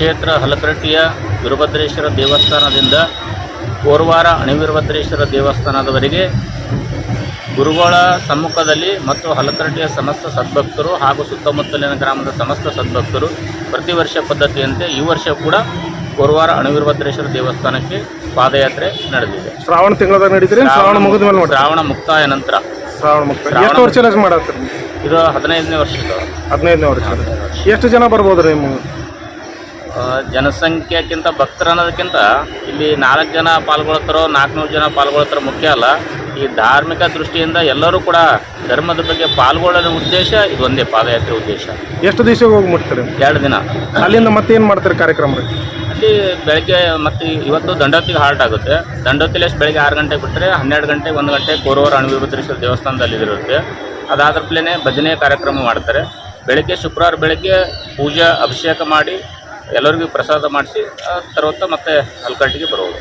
ಕ್ಷೇತ್ರ ಹಲಕರಟ್ಟಿಯ ವೀರಭದ್ರೇಶ್ವರ ದೇವಸ್ಥಾನದಿಂದ ಕೋರವಾರ ಅಣಿವೀರಭದ್ರೇಶ್ವರ ದೇವಸ್ಥಾನದವರೆಗೆ ಗುರುಗಳ ಸಮ್ಮುಖದಲ್ಲಿ ಮತ್ತು ಹಲಕರಟ್ಟಿಯ ಸಮಸ್ತ ಸದ್ಭಕ್ತರು ಹಾಗೂ ಸುತ್ತಮುತ್ತಲಿನ ಗ್ರಾಮದ ಸಮಸ್ತ ಸದ್ಭಕ್ತರು ಪ್ರತಿ ವರ್ಷ ಪದ್ಧತಿಯಂತೆ ಈ ವರ್ಷ ಕೂಡ ಕೋರವಾರ ಅಣಿವೀರಭದ್ರೇಶ್ವರ ದೇವಸ್ಥಾನಕ್ಕೆ ಪಾದಯಾತ್ರೆ ನಡೆದಿದೆ. ಶ್ರಾವಣ ತಿಂಗಳದಾಗ ನಡೀತೀರಿ? ಶ್ರಾವಣ ಮುಗಿದ ಮೇಲೆ ಶ್ರಾವಣ ಮುಕ್ತಾಯ ನಂತರ. ಶ್ರಾವಣ ಮುಕ್ತಾಯ ಎಷ್ಟು ವರ್ಷ ಮಾಡತ್ತೀರಿ? ಇದು 15ನೇ ವರ್ಷದ. 15ನೇ ವರ್ಷ. ಎಷ್ಟು ಜನ ಬರ್ಬೋದು ರೀ? ಜನಸಂಖ್ಯೆಕ್ಕಿಂತ ಭಕ್ತರು ಅನ್ನೋದಕ್ಕಿಂತ ಇಲ್ಲಿ 4 ಜನ ಪಾಲ್ಗೊಳ್ತಾರೋ 400 ಜನ ಪಾಲ್ಗೊಳ್ತಾರೋ ಮುಖ್ಯ ಅಲ್ಲ. ಈ ಧಾರ್ಮಿಕ ದೃಷ್ಟಿಯಿಂದ ಎಲ್ಲರೂ ಕೂಡ ಧರ್ಮದ ಬಗ್ಗೆ ಪಾಲ್ಗೊಳ್ಳೋ ಉದ್ದೇಶ ಇದು ಒಂದೇ ಪಾದಯಾತ್ರೆ ಉದ್ದೇಶ. ಎಷ್ಟು ದಿವಸ ಹೋಗಿ ಮುಟ್ತೀರಿ? 2 ದಿನ. ಅಲ್ಲಿಂದ ಮತ್ತೇನು ಮಾಡ್ತಾರೆ ಕಾರ್ಯಕ್ರಮ? ಅಲ್ಲಿ ಬೆಳಗ್ಗೆ ಮತ್ತು ಇವತ್ತು ದಂಡೋತಿಗೆ ಹಾಲ್ಟ್ ಆಗುತ್ತೆ. ದಂಡೋತಿಲಿ ಬೆಳಗ್ಗೆ 6 ಗಂಟೆಗೆ ಬಿಟ್ಟರೆ 12 ಗಂಟೆ 1 ಗಂಟೆ ಕೋರವಾರ ಅಣಿವೀರಭದ್ರೇಶ್ವರ ದೇವಸ್ಥಾನದಲ್ಲಿ ಇರುತ್ತೆ. ಅದಾದ ಪ್ಲೇನೆ ಭಜನೆ ಕಾರ್ಯಕ್ರಮ ಮಾಡ್ತಾರೆ. ಬೆಳಗ್ಗೆ ಶುಕ್ರವಾರ ಬೆಳಗ್ಗೆ ಪೂಜೆ ಅಭಿಷೇಕ ಮಾಡಿ ಎಲ್ಲರಿಗೂ ಪ್ರಸಾದ ಮಾಡಿಸಿ ತರುವಂಥ ಮತ್ತೆ ಹಲಕಟ್ಟಿಗೆ ಬರೋದು.